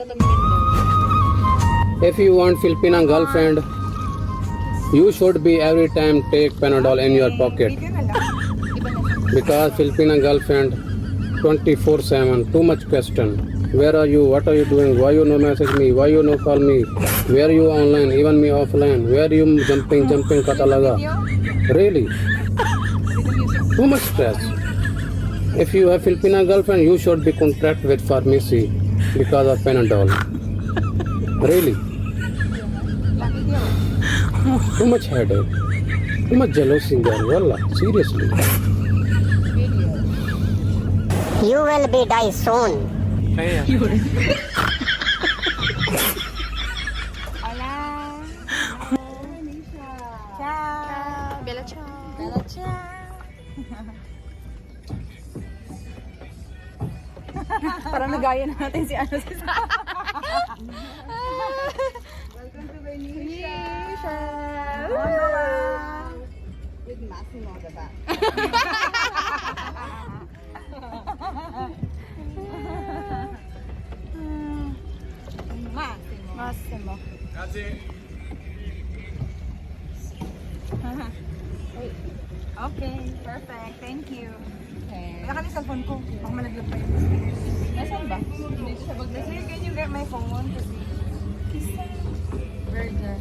If you want Filipina girlfriend, you should be every time take Panadol in your pocket. Because Filipina girlfriend 24/7, too much question. Where are you? What are you doing? Why you no message me? Why you no call me? Where you online? Even me offline. Where you jumping kata laga? Really? Too much stress. If you have Filipina girlfriend, you should be contract with pharmacy because of Panadol. Really? Too much headache. Too much jealousy girl. Wallah. Seriously. You will be die soon. Hola. Ciao. Bella ciao. Bella ciao. Parang nagaya na natin si ano si Sa. Welcome to Venetia. With Massimo the back. Massimo. Okay, perfect. Thank you. Okay. Wala kami cellphone ko. Baka malaglag pa yun. Nasaan ba? Hindi siya bagay. Sir, can you get my phone? Kasi burger.